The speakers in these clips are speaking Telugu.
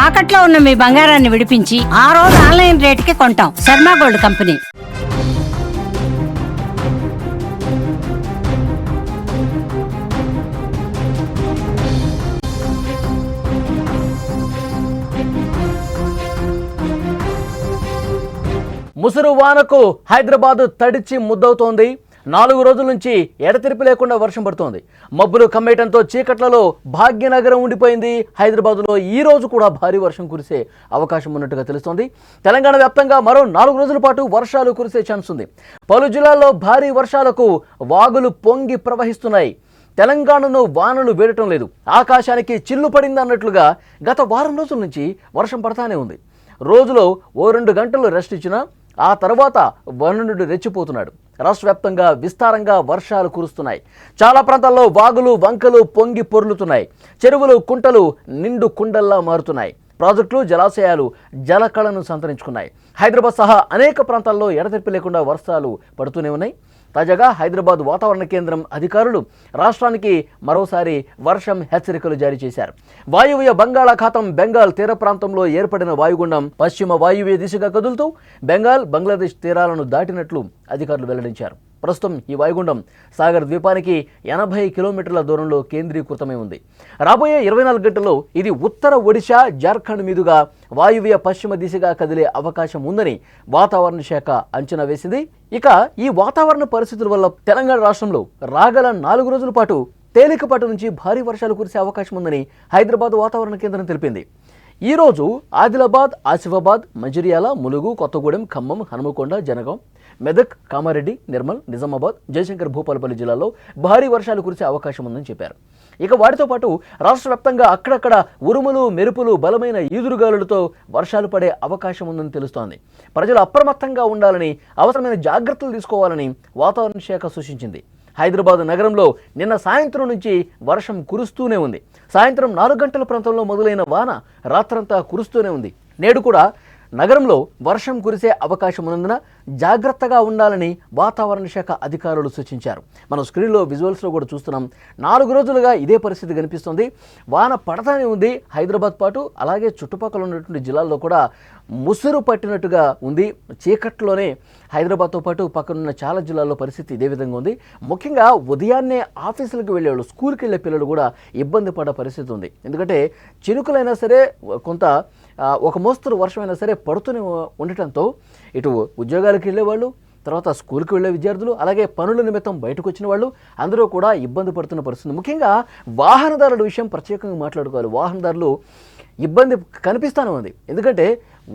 తాకట్లో ఉన్న మీ బంగారాన్ని విడిపించి ఆ రోజు ఆన్లైన్ రేటుకి కొంటాం. Sharma gold company. ముసురు వానకు హైదరాబాద్ తడిచి ముద్దవుతోంది. 4 రోజుల నుంచి ఎడతెరిపి లేకుండా వర్షం పడుతోంది. మబ్బులు కమ్మేయడంతో చీకట్లలో భాగ్యనగరం ఉండిపోయింది. హైదరాబాద్లో ఈ రోజు కూడా భారీ వర్షం కురిసే అవకాశం ఉన్నట్టుగా తెలుస్తోంది. తెలంగాణ వ్యాప్తంగా మరో 4 రోజుల పాటు వర్షాలు కురిసే ఛాన్స్ ఉంది. పలు జిల్లాల్లో భారీ వర్షాలకు వాగులు పొంగి ప్రవహిస్తున్నాయి. తెలంగాణను వానలు వేయటం లేదు. ఆకాశానికి చిల్లు పడింది అన్నట్లుగా గత వారం రోజుల నుంచి వర్షం పడతానే ఉంది. రోజులో 2 గంటలు రెస్ట్ ఇచ్చినా ఆ తర్వాత వరుణుడు రెచ్చిపోతున్నాడు. రాష్ట్ర వ్యాప్తంగా విస్తారంగా వర్షాలు కురుస్తున్నాయి. చాలా ప్రాంతాల్లో వాగులు వంకలు పొంగి పొర్లుతున్నాయి. చెరువులు కుంటలు నిండు కుండల్లా మారుతున్నాయి. ప్రాజెక్టులు జలాశయాలు జలకళను సంతరించుకున్నాయి. హైదరాబాద్ సహా అనేక ప్రాంతాల్లో ఎడతెరిపి లేకుండా వర్షాలు పడుతూనే ఉన్నాయి. తాజాగా హైదరాబాద్ వాతావరణ కేంద్రం అధికారులు రాష్ట్రానికి మరోసారి వర్షం హెచ్చరికలు జారీ చేశారు. వాయువ్య బంగాళాఖాతం బెంగాల్ తీర ప్రాంతంలో ఏర్పడిన వాయుగుండం పశ్చిమ వాయువ్య దిశగా కదులుతూ బెంగాల్ బంగ్లాదేశ్ తీరాలను దాటినట్లు అధికారులు వెల్లడించారు. ప్రస్తుతం ఈ వాయుగుండం సాగర్ ద్వీపానికి 80 కిలోమీటర్ల దూరంలో కేంద్రీకృతమై ఉంది. రాబోయే 24 గంటల్లో ఇది ఉత్తర ఒడిశా జార్ఖండ్ మీదుగా వాయువ్య పశ్చిమ దిశగా కదిలే అవకాశం ఉందని వాతావరణ శాఖ అంచనా వేసింది. ఇక ఈ వాతావరణ పరిస్థితుల వల్ల తెలంగాణ రాష్ట్రంలో రాగల 4 రోజుల పాటు తేలికపాటి నుంచి భారీ వర్షాలు కురిసే అవకాశం ఉందని హైదరాబాద్ వాతావరణ కేంద్రం తెలిపింది. ఈ రోజు ఆదిలాబాద్, ఆసిఫాబాద్, మంచిర్యాల, ములుగు, కొత్తగూడెం, ఖమ్మం, హనుమకొండ, జనగాం, మెదక్, కామారెడ్డి, నిర్మల్, నిజామాబాద్, జయశంకర్, భూపాలపల్లి జిల్లాల్లో భారీ వర్షాలు కురిసే అవకాశం ఉందని చెప్పారు. ఇక వాటితో పాటు రాష్ట్ర వ్యాప్తంగా అక్కడక్కడ ఉరుములు, మెరుపులు, బలమైన ఈదురుగాలులతో వర్షాలు పడే అవకాశం ఉందని తెలుస్తోంది. ప్రజలు అప్రమత్తంగా ఉండాలని, అవసరమైన జాగ్రత్తలు తీసుకోవాలని వాతావరణ శాఖ సూచించింది. హైదరాబాద్ నగరంలో నిన్న సాయంత్రం నుంచి వర్షం కురుస్తూనే ఉంది. సాయంత్రం 4 గంటల ప్రాంతంలో మొదలైన వాన రాత్రంతా కురుస్తూనే ఉంది. నేడు కూడా నగరంలో వర్షం కురిసే అవకాశం ఉన్నందున జాగ్రత్తగా ఉండాలని వాతావరణ శాఖ అధికారులు సూచించారు. మనం స్క్రీన్లో విజువల్స్లో కూడా చూస్తున్నాం. 4 రోజులుగా ఇదే పరిస్థితి కనిపిస్తుంది. వాన పడతానే ఉంది. హైదరాబాద్ పాటు అలాగే చుట్టుపక్కల ఉన్నటువంటి జిల్లాల్లో కూడా ముసురు పట్టినట్టుగా ఉంది. చీకట్లోనే హైదరాబాద్తో పాటు పక్కనున్న చాలా జిల్లాల్లో పరిస్థితి ఇదే విధంగా ఉంది. ముఖ్యంగా ఉదయాన్నే ఆఫీసులకు వెళ్ళేవాళ్ళు, స్కూల్కి వెళ్ళే పిల్లలు కూడా ఇబ్బంది పడే పరిస్థితి ఉంది. ఎందుకంటే చినుకులైనా సరే కొంత ఒక మోస్తరు వర్షమైనా సరే పడుతూనే ఉండటంతో ఇటు ఉద్యోగాలకు వెళ్ళేవాళ్ళు, తర్వాత స్కూల్కి వెళ్ళే విద్యార్థులు, అలాగే పనుల నిమిత్తం బయటకు వచ్చిన వాళ్ళు అందరూ కూడా ఇబ్బంది పడుతున్న పరిస్థితి. ముఖ్యంగా వాహనదారుల విషయం ప్రత్యేకంగా మాట్లాడుకోవాలి. వాహనదారులు ఇబ్బంది కనిపిస్తూనే ఉంది. ఎందుకంటే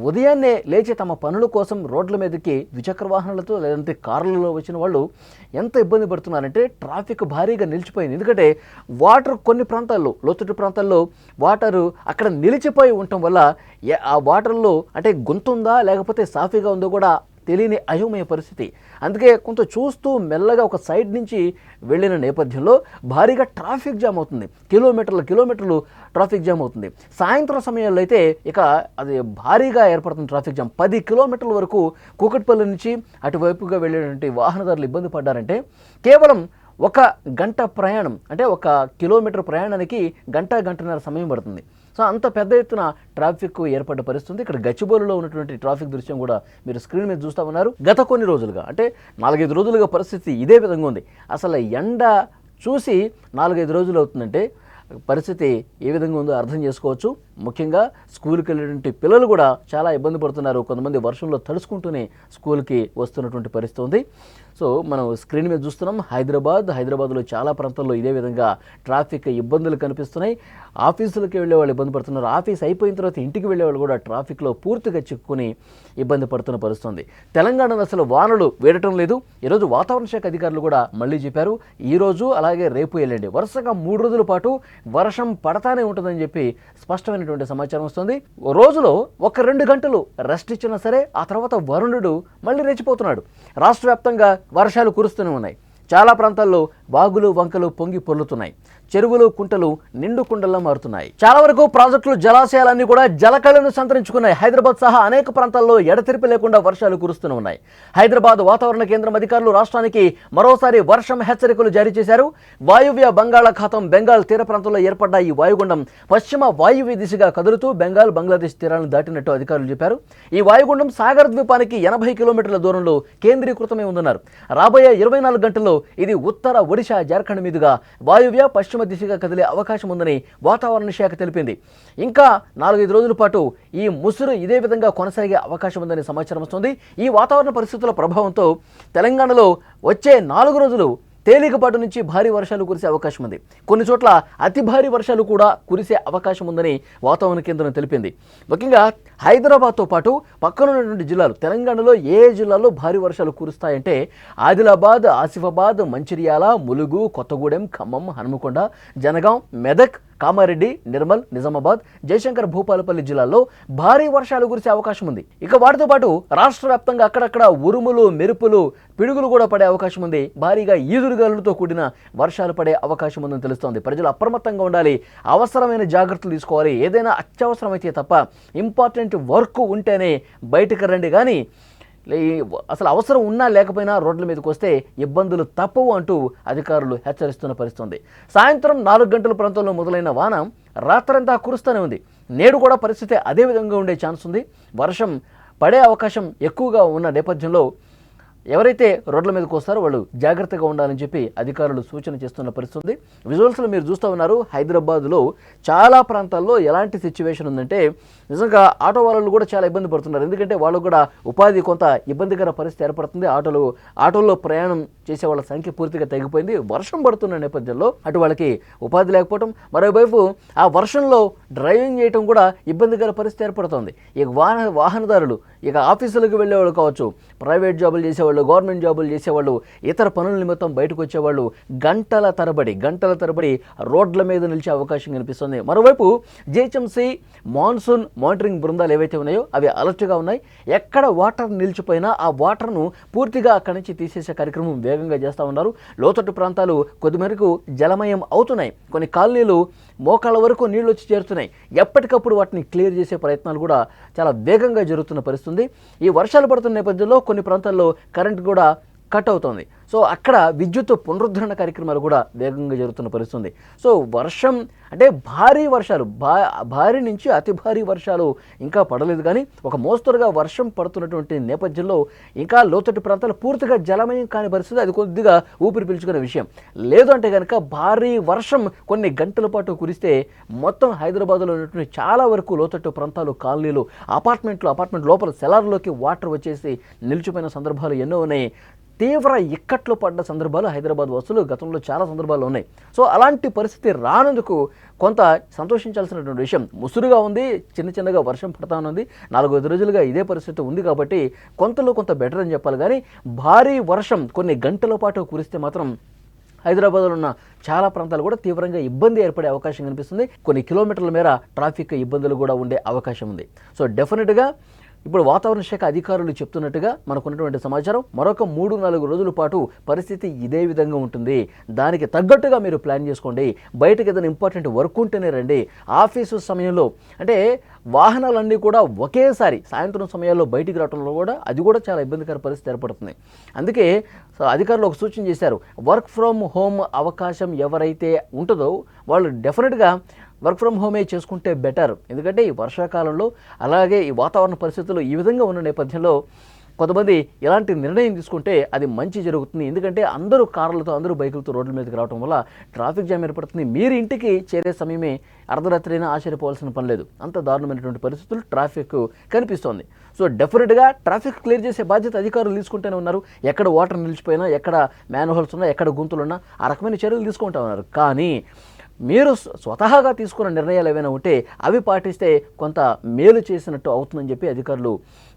ఉదయాన్నే లేచి తమ పనుల కోసం రోడ్ల మీదకి ద్విచక్ర వాహనాలతో లేదంటే కార్లలో వచ్చిన వాళ్ళు ఎంత ఇబ్బంది పడుతున్నారంటే ట్రాఫిక్ భారీగా నిలిచిపోయింది. ఎందుకంటే వాటర్ కొన్ని ప్రాంతాల్లో, లోతట్టు ప్రాంతాల్లో వాటరు అక్కడ నిలిచిపోయి ఉండటం వల్ల ఆ వాటర్లో అంటే గుంతుందా లేకపోతే సాఫీగా ఉందో కూడా తెలియని అయోమయ పరిస్థితి. అందుకే కొంత చూస్తూ మెల్లగా ఒక సైడ్ నుంచి వెళ్ళిన నేపథ్యంలో భారీగా ట్రాఫిక్ జామ్ అవుతుంది. కిలోమీటర్లు ట్రాఫిక్ జామ్ అవుతుంది. సాయంత్రం సమయాల్లో అయితే ఇక అది భారీగా ఏర్పడుతుంది ట్రాఫిక్ జామ్. 10 కిలోమీటర్ల వరకు కూకట్పల్లి నుంచి అటువైపుగా వెళ్ళేటువంటి వాహనదారులు ఇబ్బంది పడ్డారంటే కేవలం 1 గంట ప్రయాణం, అంటే 1 కిలోమీటర్ ప్రయాణానికి గంటన్నర సమయం పడుతుంది. సో అంత పెద్ద ఎత్తున ట్రాఫిక్ ఏర్పడ్డ పరిస్థితి. ఇక్కడ గచ్చిబౌలిలో ఉన్నటువంటి ట్రాఫిక్ దృశ్యం కూడా మీరు స్క్రీన్ మీద చూస్తూ ఉన్నారు. గత కొన్ని రోజులుగా అంటే 4-5 రోజులుగా పరిస్థితి ఇదే విధంగా ఉంది. అసలు ఎండ చూసి 4-5 రోజులు అవుతుందంటే పరిస్థితి ఏ విధంగా ఉందో అర్థం చేసుకోవచ్చు. ముఖ్యంగా స్కూల్కి వెళ్ళేటువంటి పిల్లలు కూడా చాలా ఇబ్బంది పడుతున్నారు. కొంతమంది వర్షంలో తడుచుకుంటూనే స్కూల్కి వస్తున్నటువంటి పరిస్థితి ఉంది. సో మనం స్క్రీన్ మీద చూస్తున్నాం. హైదరాబాద్లో చాలా ప్రాంతాల్లో ఇదే విధంగా ట్రాఫిక్ ఇబ్బందులు కనిపిస్తున్నాయి. ఆఫీసులకి వెళ్ళే వాళ్ళు ఇబ్బంది పడుతున్నారు. ఆఫీస్ అయిపోయిన తర్వాత ఇంటికి వెళ్ళే వాళ్ళు కూడా ట్రాఫిక్లో పూర్తిగా చిక్కుని ఇబ్బంది పడుతున్న పరిస్థితుంది. తెలంగాణలో అసలు వానలు వేయటం లేదు. ఈరోజు వాతావరణ శాఖ అధికారులు కూడా మళ్ళీ చెప్పారు. ఈరోజు అలాగే రేపు ఎల్లుండి వరుసగా 3 రోజుల పాటు వర్షం పడతానే ఉంటుందని చెప్పి స్పష్టమైనటువంటి సమాచారం వస్తుంది. రోజులో 1-2 గంటలు రెస్ట్ ఇచ్చినా సరే ఆ తర్వాత వరుణుడు మళ్ళీ రెచ్చిపోతున్నాడు. రాష్ట్ర వ్యాప్తంగా వర్షాలు కురుస్తూనే ఉన్నాయి. చాలా ప్రాంతాల్లో వాగులు వంకలు పొంగి పొర్లుతున్నాయి. చెరువులు కుంటలు నిండు కుండల్లా మారుతున్నాయి. చాలా వరకు ప్రాజెక్టులు జలాశయాలన్నీ కూడా జలకళను సంతరించుకున్నాయి. హైదరాబాద్ సహా అనేక ప్రాంతాల్లో ఎడతెరిపి లేకుండా వర్షాలు కురుస్తూనే ఉన్నాయి. హైదరాబాద్ వాతావరణ కేంద్రం అధికారులు రాష్ట్రానికి మరోసారి వర్షం హెచ్చరికలు జారీ చేశారు. వాయువ్య బంగాళాఖాతం బెంగాల్ తీర ప్రాంతంలో ఏర్పడ్డ ఈ వాయుగుండం పశ్చిమ వాయువ్య దిశగా కదులుతూ బెంగాల్ బంగ్లాదేశ్ తీరాలను దాటినట్టు అధికారులు చెప్పారు. ఈ వాయుగుండం సాగర్ ద్వీపానికి 80 కిలోమీటర్ల దూరంలో కేంద్రీకృతమై ఉందన్నారు. రాబోయే 24 గంటల్లో ఇది ఉత్తర ఒడిశా జార్ఖండ్ మీదుగా వాయువ్య పశ్చిమ దిశగా కదిలే అవకాశం ఉందని వాతావరణ శాఖ తెలిపింది. ఇంకా 4-5 రోజుల పాటు ఈ ముసురు ఇదే విధంగా కొనసాగే అవకాశం ఉందని సమాచారం వస్తుంది. ఈ వాతావరణ పరిస్థితుల ప్రభావంతో తెలంగాణలో వచ్చే 4 రోజులు తేలికపాటు నుంచి భారీ వర్షాలు కురిసే అవకాశం ఉంది. కొన్ని చోట్ల అతి భారీ వర్షాలు కూడా కురిసే అవకాశం ఉందని వాతావరణ కేంద్రం తెలిపింది. ముఖ్యంగా హైదరాబాద్తో పాటు పక్కన ఉన్నటువంటి జిల్లాలు, తెలంగాణలో ఏ జిల్లాలో భారీ వర్షాలు కురుస్తాయంటే ఆదిలాబాద్, ఆసిఫాబాద్, మంచిర్యాల, ములుగు, కొత్తగూడెం, ఖమ్మం, హనుమకొండ, జనగాం, మెదక్, కామారెడ్డి, నిర్మల్, నిజామాబాద్, జయశంకర్, భూపాలపల్లి జిల్లాల్లో భారీ వర్షాలు కురిసే అవకాశం ఉంది. ఇక వాటితో పాటు రాష్ట్ర వ్యాప్తంగా అక్కడక్కడ ఉరుములు, మెరుపులు, పిడుగులు కూడా పడే అవకాశం ఉంది. భారీగా ఈదురుగాలులతో కూడిన వర్షాలు పడే అవకాశం ఉందని తెలుస్తోంది. ప్రజలు అప్రమత్తంగా ఉండాలి, అవసరమైన జాగ్రత్తలు తీసుకోవాలి. ఏదైనా అత్యవసరమైతే తప్ప ఇంపార్టెంట్ వర్క్ ఉంటేనే బయటకు రండి, కానీ అసలు అవసరం ఉన్నా లేకపోయినా రోడ్ల మీదకి వస్తే ఇబ్బందులు తప్పవు అంటూ అధికారులు హెచ్చరిస్తున్న పరిస్థితుంది. సాయంత్రం 4 గంటల ప్రాంతంలో మొదలైన వాన రాత్రంతా కురుస్తూనే ఉంది. నేడు కూడా పరిస్థితి అదే విధంగా ఉండే ఛాన్స్ ఉంది. వర్షం పడే అవకాశం ఎక్కువగా ఉన్న నేపథ్యంలో ఎవరైతే రోడ్ల మీదకి వస్తారో వాళ్ళు జాగ్రత్తగా ఉండాలని చెప్పి అధికారులు సూచన చేస్తున్న పరిస్థితి. విజువల్స్లో మీరు చూస్తూ ఉన్నారు. హైదరాబాద్లో చాలా ప్రాంతాల్లో ఎలాంటి సిచ్యువేషన్ ఉందంటే నిజంగా ఆటో వాళ్ళు కూడా చాలా ఇబ్బంది పడుతున్నారు. ఎందుకంటే వాళ్ళు కూడా ఉపాధి కొంత ఇబ్బందికర పరిస్థితి ఏర్పడుతుంది. ఆటోల్లో ప్రయాణం చేసే వాళ్ళ సంఖ్య పూర్తిగా తగ్గిపోయింది. వర్షం పడుతున్న నేపథ్యంలో అటు వాళ్ళకి ఉపాధి లేకపోవడం, మరోవైపు ఆ వర్షంలో డ్రైవింగ్ చేయడం కూడా ఇబ్బందికర పరిస్థితి ఏర్పడుతుంది. ఇక వాహనదారులు, ఇక ఆఫీసులకు వెళ్ళేవాళ్ళు కావచ్చు, ప్రైవేట్ జాబులు చేసేవాళ్ళు, గవర్నమెంట్ జాబులు చేసేవాళ్ళు, ఇతర పనుల నిమిత్తం బయటకు వచ్చేవాళ్ళు గంటల తరబడి రోడ్ల మీద నిలిచే అవకాశం కనిపిస్తుంది. మరోవైపు జిహెచ్ఎంసీ మాన్సూన్ మానిటరింగ్ బృందాలు ఏవైతే ఉన్నాయో అవి అలర్ట్గా ఉన్నాయి. ఎక్కడ వాటర్ నిలిచిపోయినా ఆ వాటర్ను పూర్తిగా అక్కడి నుంచి తీసేసే కార్యక్రమం వేగంగా చేస్తూ ఉన్నారు. లోతట్టు ప్రాంతాలు కొద్దిమేరకు జలమయం అవుతున్నాయి. కొన్ని కాలనీలు మోకాళ్ళ వరకు నీళ్లు వచ్చి చేరుతున్నాయి. ఎప్పటికప్పుడు వాటిని క్లియర్ చేసే ప్రయత్నాలు కూడా చాలా వేగంగా జరుగుతున్న పరిస్థితి. ఈ వర్షాలు పడుతున్న నేపథ్యంలో కొన్ని ప్రాంతాల్లో కరెంట్ కూడా కట్ అవుతోంది. సో అక్కడ విద్యుత్ పునరుద్ధరణ కార్యక్రమాలు కూడా వేగంగా జరుగుతున్న పరిస్థితి. సో వర్షం అంటే భారీ వర్షాలు, భారీ నుంచి అతి భారీ వర్షాలు ఇంకా పడలేదు, కానీ ఒక మోస్తరుగా వర్షం పడుతున్నటువంటి నేపథ్యంలో ఇంకా లోతట్టు ప్రాంతాలు పూర్తిగా జలమయం కాని పరిస్థితి. అది కొద్దిగా ఊపిరి పీల్చుకునే విషయం. లేదు అంటే కనుక భారీ వర్షం కొన్ని గంటల పాటు కురిస్తే మొత్తం హైదరాబాద్లో ఉన్నటువంటి చాలా వరకు లోతట్టు ప్రాంతాలు, కాలనీలు, అపార్ట్మెంట్ లోపల సెలార్లోకి వాటర్ వచ్చేసి నిలిచిపోయిన సందర్భాలు ఎన్నో ఉన్నాయి. తీవ్ర ఇక్కట్లు పడ్డ సందర్భాలు హైదరాబాద్ వాసులు గతంలో చాలా సందర్భాలు ఉన్నాయి. సో అలాంటి పరిస్థితి రానందుకు కొంత సంతోషించాల్సినటువంటి విషయం. ముసురుగా ఉంది, చిన్నగా వర్షం పడతా ఉంది. 4-5 రోజులుగా ఇదే పరిస్థితి ఉంది కాబట్టి కొంతలో కొంత బెటర్ అని చెప్పాలి. కానీ భారీ వర్షం కొన్ని గంటల పాటు కురిస్తే మాత్రం హైదరాబాద్లో ఉన్న చాలా ప్రాంతాలు కూడా తీవ్రంగా ఇబ్బంది ఏర్పడే అవకాశం కనిపిస్తుంది. కొన్ని కిలోమీటర్ల మేర ట్రాఫిక్ ఇబ్బందులు కూడా ఉండే అవకాశం ఉంది. సో డెఫినెట్గా ఇప్పుడు వాతావరణ శాఖ అధికారులు చెప్తున్నట్టుగా మనకున్నటువంటి సమాచారం మరొక 3-4 రోజుల పాటు పరిస్థితి ఇదే విధంగా ఉంటుంది. దానికి తగ్గట్టుగా మీరు ప్లాన్ చేసుకోండి. బయటకు ఏదైనా ఇంపార్టెంట్ వర్క్ ఉంటేనే రండి. ఆఫీసు సమయంలో అంటే వాహనాలన్నీ కూడా ఒకేసారి సాయంత్రం సమయాల్లో బయటికి రావడంలో కూడా అది కూడా చాలా ఇబ్బందికర పరిస్థితి ఏర్పడుతుంది. అందుకే అధికారులు ఒక సూచన చేశారు. వర్క్ ఫ్రమ్ హోమ్ అవకాశం ఎవరైతే ఉంటుందో వాళ్ళు డెఫినెట్గా వర్క్ ఫ్రమ్ హోమే చేసుకుంటే బెటర్. ఎందుకంటే ఈ వర్షాకాలంలో అలాగే ఈ వాతావరణ పరిస్థితులు ఈ విధంగా ఉన్న నేపథ్యంలో కొంతమంది ఎలాంటి నిర్ణయం తీసుకుంటే అది మంచి జరుగుతుంది. ఎందుకంటే అందరూ కార్లతో, అందరూ బైకులతో రోడ్ల మీదకి రావడం వల్ల ట్రాఫిక్ జామ్ ఏర్పడుతుంది. మీరు ఇంటికి చేరే సమయమే అర్ధరాత్రి అయినా ఆశ్చర్యపోవాల్సిన పని లేదు. అంత దారుణమైనటువంటి పరిస్థితులు ట్రాఫిక్ కనిపిస్తోంది. సో డెఫినెట్గా ట్రాఫిక్ క్లియర్ చేసే బాధ్యత అధికారులు తీసుకుంటూనే ఉన్నారు. ఎక్కడ వాటర్ నిలిచిపోయినా, ఎక్కడ మ్యాన్ హోల్స్ ఉన్నా, ఎక్కడ గుంతలున్నా ఆ రకమైన చర్యలు తీసుకుంటూ ఉన్నారు. కానీ మీరు స్వతహాగా తీసుకున్న నిర్ణయాలు ఏవైనా ఉంటే అవి పాటిస్తే కొంత మేలు చేసినట్టు అవుతుందని చెప్పి అధికారులు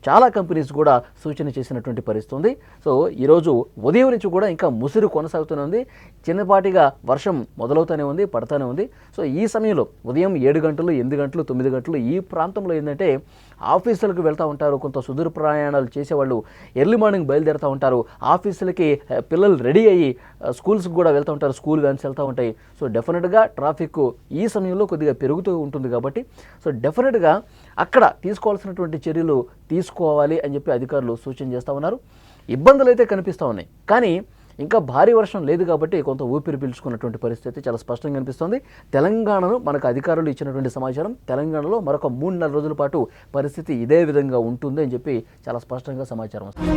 చాలా కంపెనీస్ కూడా సూచన చేసినటువంటి పరిస్థితి ఉంది. సో ఈరోజు ఉదయం నుంచి కూడా ఇంకా ముసురు కొనసాగుతూనే ఉంది. చిన్నపాటిగా వర్షం మొదలవుతూనే ఉంది, పడతానే ఉంది. సో ఈ సమయంలో ఉదయం 7 గంటలు, 8 గంటలు, 9 గంటలు ఈ ప్రాంతంలో ఏంటంటే ఆఫీసులకు వెళ్తూ ఉంటారు. కొంత సుదూర ప్రయాణాలు చేసేవాళ్ళు ఎర్లీ మార్నింగ్ బయలుదేరుతూ ఉంటారు. ఆఫీసులకి పిల్లలు రెడీ అయ్యి స్కూల్స్కి కూడా వెళ్తూ ఉంటారు. స్కూల్ వ్యాన్స్ వెళ్తూ ఉంటాయి. సో డెఫినెట్గా ట్రాఫిక్ ఈ సమయంలో కొద్దిగా పెరుగుతూ ఉంటుంది కాబట్టి సో డెఫినెట్గా అక్కడ తీసుకోవాల్సినటువంటి చర్యలు తీసుకోవాలి అని చెప్పి అధికారులు సూచన చేస్తూ ఉన్నారు. ఇబ్బందులు అయితే కనిపిస్తూ ఉన్నాయి, కానీ ఇంకా భారీ వర్షం లేదు కాబట్టి కొంత ఊపిరి పీల్చుకున్నటువంటి పరిస్థితి చాలా స్పష్టంగా కనిపిస్తుంది. తెలంగాణను మనకు అధికారులు ఇచ్చినటువంటి సమాచారం, తెలంగాణలో మరొక 3-4 రోజుల పాటు పరిస్థితి ఇదే విధంగా ఉంటుంది అని చెప్పి చాలా స్పష్టంగా సమాచారం వస్తుంది.